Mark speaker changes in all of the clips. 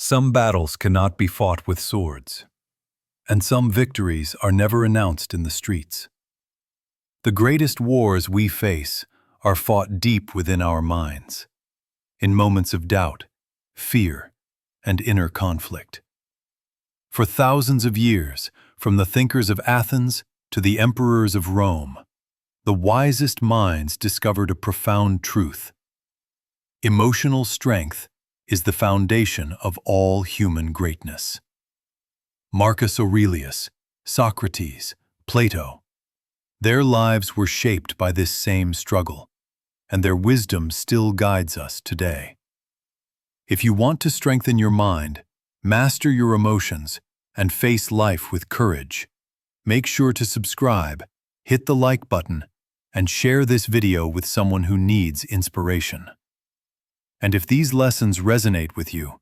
Speaker 1: Some battles cannot be fought with swords, and some victories are never announced in the streets. The greatest wars we face are fought deep within our minds, in moments of doubt, fear, and inner conflict. For thousands of years, from the thinkers of Athens to the emperors of Rome, the wisest minds discovered a profound truth. Emotional strength is the foundation of all human greatness. Marcus Aurelius, Socrates, Plato, their lives were shaped by this same struggle, and their wisdom still guides us today. If you want to strengthen your mind, master your emotions, and face life with courage, make sure to subscribe, hit the like button, and share this video with someone who needs inspiration. And if these lessons resonate with you,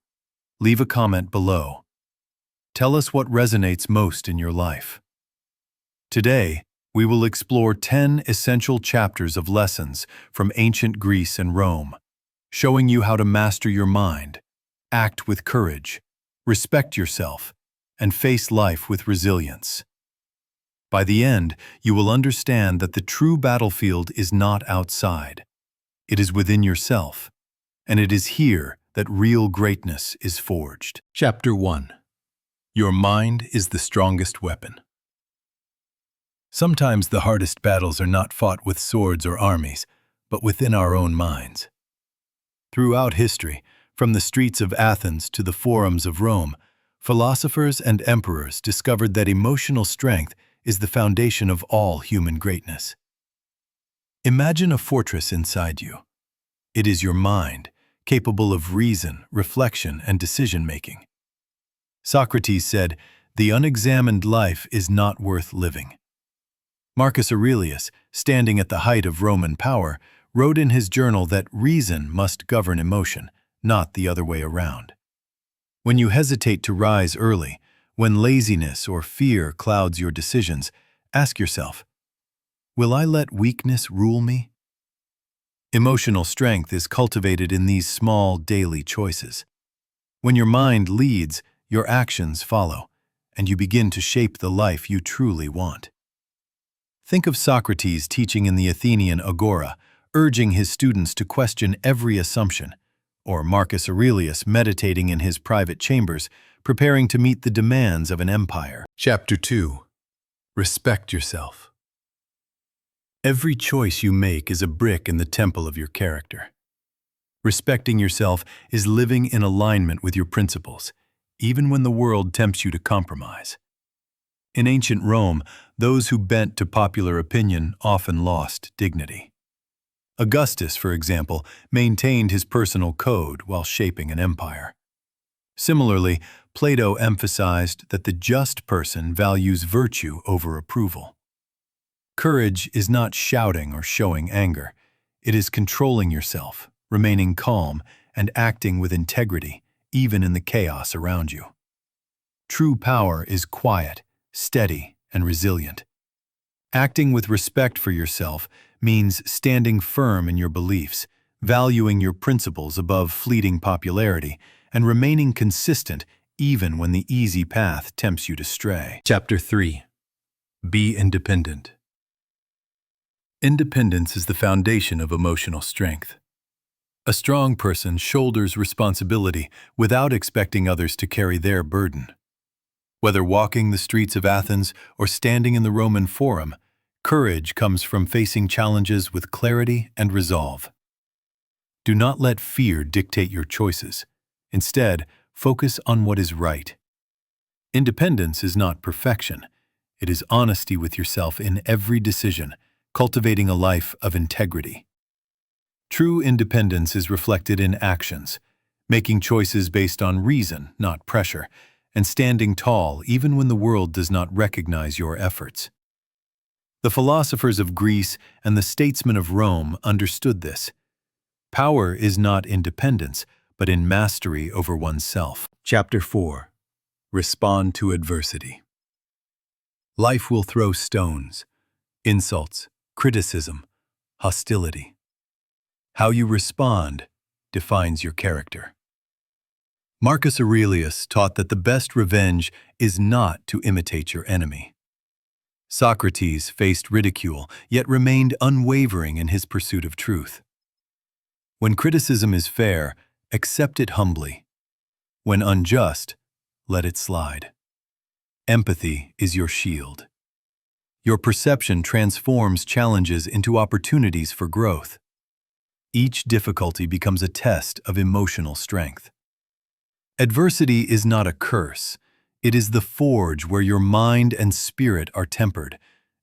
Speaker 1: leave a comment below. Tell us what resonates most in your life. Today, we will explore 10 essential chapters of lessons from ancient Greece and Rome, showing you how to master your mind, act with courage, respect yourself, and face life with resilience. By the end, you will understand that the true battlefield is not outside. It is within yourself, and it is here that real greatness is forged. Chapter 1. Your mind is the strongest weapon. Sometimes the hardest battles are not fought with swords or armies, but within our own minds. Throughout history, from the streets of Athens to the forums of Rome, philosophers and emperors discovered that emotional strength is the foundation of all human greatness. Imagine a fortress inside you. It is your mind, capable of reason, reflection, and decision-making. Socrates said, "The unexamined life is not worth living." Marcus Aurelius, standing at the height of Roman power, wrote in his journal that reason must govern emotion, not the other way around. When you hesitate to rise early, when laziness or fear clouds your decisions, ask yourself, will I let weakness rule me? Emotional strength is cultivated in these small daily choices. When your mind leads, your actions follow, and you begin to shape the life you truly want. Think of Socrates teaching in the Athenian agora, urging his students to question every assumption, or Marcus Aurelius meditating in his private chambers, preparing to meet the demands of an empire. Chapter 2. Respect yourself. Every choice you make is a brick in the temple of your character. Respecting yourself is living in alignment with your principles, even when the world tempts you to compromise. In ancient Rome, those who bent to popular opinion often lost dignity. Augustus, for example, maintained his personal code while shaping an empire. Similarly, Plato emphasized that the just person values virtue over approval. Courage is not shouting or showing anger. It is controlling yourself, remaining calm, and acting with integrity, even in the chaos around you. True power is quiet, steady, and resilient. Acting with respect for yourself means standing firm in your beliefs, valuing your principles above fleeting popularity, and remaining consistent even when the easy path tempts you to stray. Chapter 3. Be independent. Independence is the foundation of emotional strength. A strong person shoulders responsibility without expecting others to carry their burden. Whether walking the streets of Athens or standing in the Roman Forum, courage comes from facing challenges with clarity and resolve. Do not let fear dictate your choices. Instead, focus on what is right. Independence is not perfection. It is honesty with yourself in every decision, cultivating a life of integrity. True independence is reflected in actions, making choices based on reason, not pressure, and standing tall even when the world does not recognize your efforts. The philosophers of Greece and the statesmen of Rome understood this. Power is not independence, but in mastery over oneself. Chapter 4. Respond to adversity. Life will throw stones, insults, criticism, hostility. How you respond defines your character. Marcus Aurelius taught that the best revenge is not to imitate your enemy. Socrates faced ridicule, yet remained unwavering in his pursuit of truth. When criticism is fair, accept it humbly. When unjust, let it slide. Empathy is your shield. Your perception transforms challenges into opportunities for growth. Each difficulty becomes a test of emotional strength. Adversity is not a curse. It is the forge where your mind and spirit are tempered,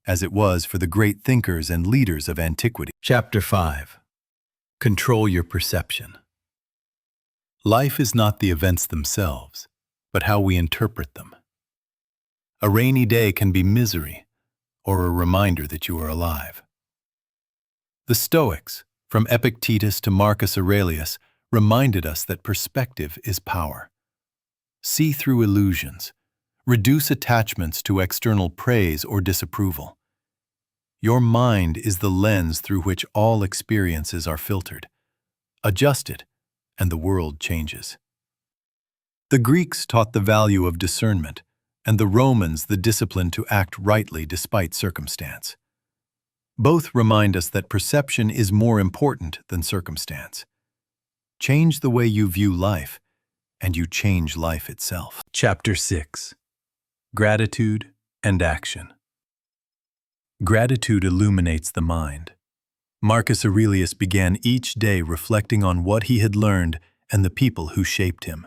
Speaker 1: as it was for the great thinkers and leaders of antiquity. Chapter 5. Control your perception. Life is not the events themselves, but how we interpret them. A rainy day can be misery, or a reminder that you are alive. The Stoics, from Epictetus to Marcus Aurelius, reminded us that perspective is power. See through illusions. Reduce attachments to external praise or disapproval. Your mind is the lens through which all experiences are filtered. Adjust it, and the world changes. The Greeks taught the value of discernment, and the Romans the discipline to act rightly despite circumstance. Both remind us that perception is more important than circumstance. Change the way you view life, and you change life itself. Chapter 6. Gratitude and Action. Gratitude illuminates the mind. Marcus Aurelius began each day reflecting on what he had learned and the people who shaped him.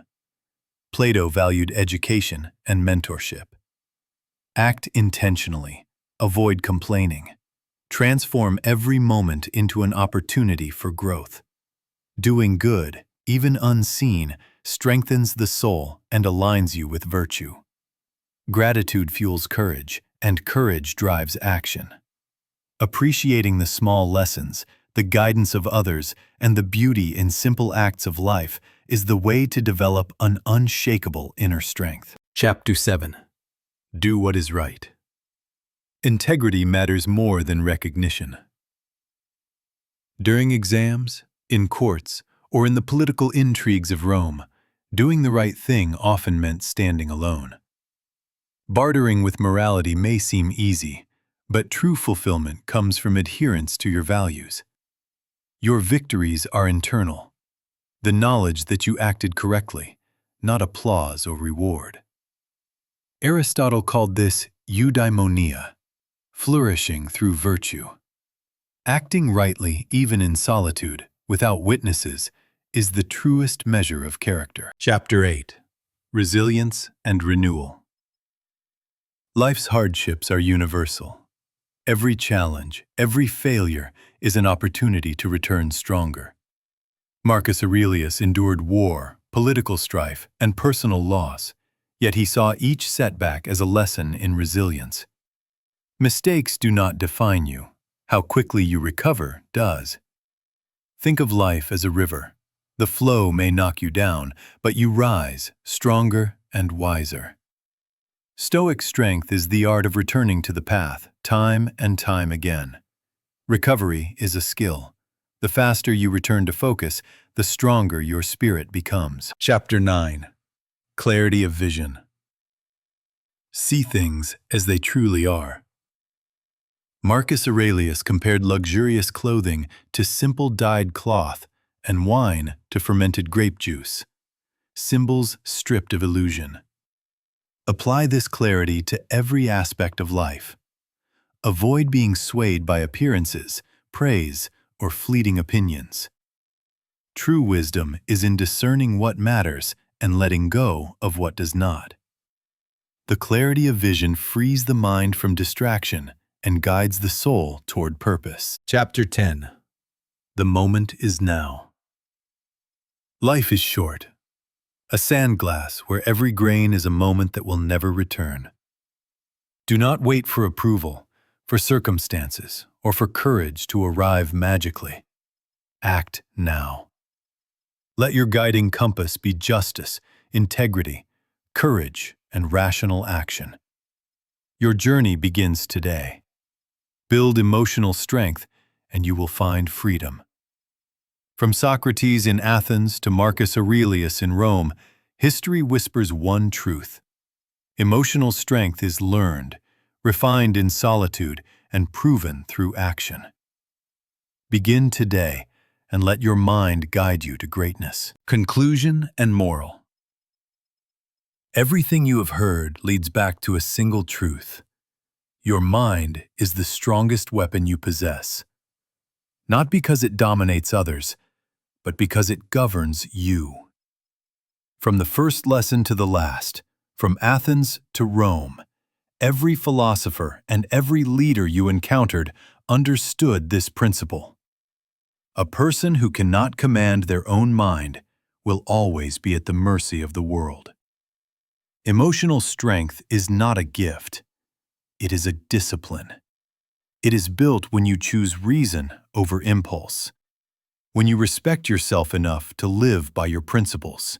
Speaker 1: Plato valued education and mentorship. Act intentionally. Avoid complaining. Transform every moment into an opportunity for growth. Doing good, even unseen, strengthens the soul and aligns you with virtue. Gratitude fuels courage, and courage drives action. Appreciating the small lessons, the guidance of others, and the beauty in simple acts of life is the way to develop an unshakable inner strength. Chapter 7. Do what is right. Integrity matters more than recognition. During exams, in courts, or in the political intrigues of Rome, doing the right thing often meant standing alone. Bartering with morality may seem easy, but true fulfillment comes from adherence to your values. Your victories are internal, the knowledge that you acted correctly, not applause or reward. Aristotle called this eudaimonia, flourishing through virtue. Acting rightly, even in solitude, without witnesses, is the truest measure of character. Chapter 8. Resilience and Renewal. Life's hardships are universal. Every challenge, every failure is an opportunity to return stronger. Marcus Aurelius endured war, political strife, and personal loss, yet he saw each setback as a lesson in resilience. Mistakes do not define you. How quickly you recover does. Think of life as a river. The flow may knock you down, but you rise, stronger and wiser. Stoic strength is the art of returning to the path, time and time again. Recovery is a skill. The faster you return to focus, the stronger your spirit becomes. Chapter 9. Clarity of Vision. See things as they truly are. Marcus Aurelius compared luxurious clothing to simple dyed cloth and wine to fermented grape juice, symbols stripped of illusion. Apply this clarity to every aspect of life. Avoid being swayed by appearances, praise, or fleeting opinions. True wisdom is in discerning what matters and letting go of what does not. The clarity of vision frees the mind from distraction and guides the soul toward purpose. Chapter 10. The moment is now. Life is short. A sand glass where every grain is a moment that will never return. Do not wait for approval, for circumstances, or for courage to arrive magically. Act now. Let your guiding compass be justice, integrity, courage, and rational action. Your journey begins today. Build emotional strength, and you will find freedom. From Socrates in Athens to Marcus Aurelius in Rome, History whispers one truth. Emotional strength is learned, refined in solitude, and proven through action. Begin today and let your mind guide you to greatness. Conclusion and moral. Everything you have heard leads back to a single truth. Your mind is the strongest weapon you possess. Not because it dominates others, but because it governs you. From the first lesson to the last, from Athens to Rome, every philosopher and every leader you encountered understood this principle. A person who cannot command their own mind will always be at the mercy of the world. Emotional strength is not a gift. It is a discipline. It is built when you choose reason over impulse, when you respect yourself enough to live by your principles,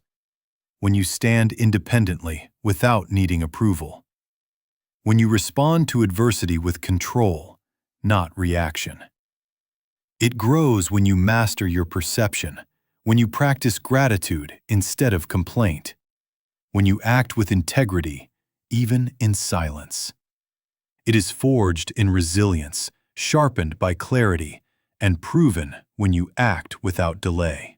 Speaker 1: when you stand independently without needing approval, when you respond to adversity with control, not reaction. It grows when you master your perception, when you practice gratitude instead of complaint, when you act with integrity, even in silence. It is forged in resilience, sharpened by clarity, and proven when you act without delay.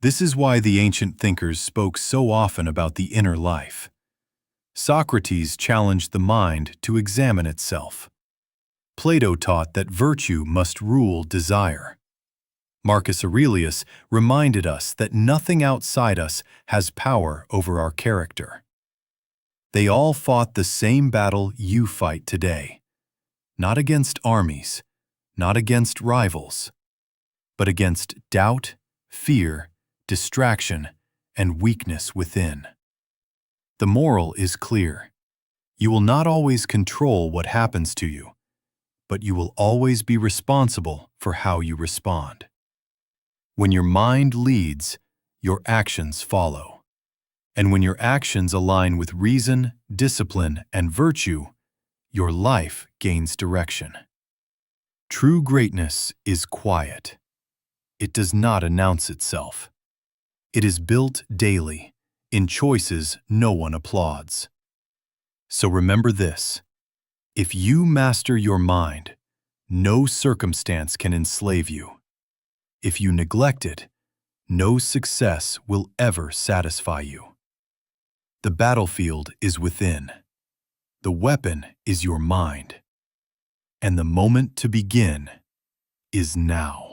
Speaker 1: This is why the ancient thinkers spoke so often about the inner life. Socrates challenged the mind to examine itself. Plato taught that virtue must rule desire. Marcus Aurelius reminded us that nothing outside us has power over our character. They all fought the same battle you fight today, not against armies, not against rivals, but against doubt, fear, distraction, and weakness within. The moral is clear. You will not always control what happens to you, but you will always be responsible for how you respond. When your mind leads, your actions follow. And when your actions align with reason, discipline, and virtue, your life gains direction. True greatness is quiet. It does not announce itself. It is built daily, in choices no one applauds. So remember this: if you master your mind, no circumstance can enslave you. If you neglect it, no success will ever satisfy you. The battlefield is within. The weapon is your mind. And the moment to begin is now.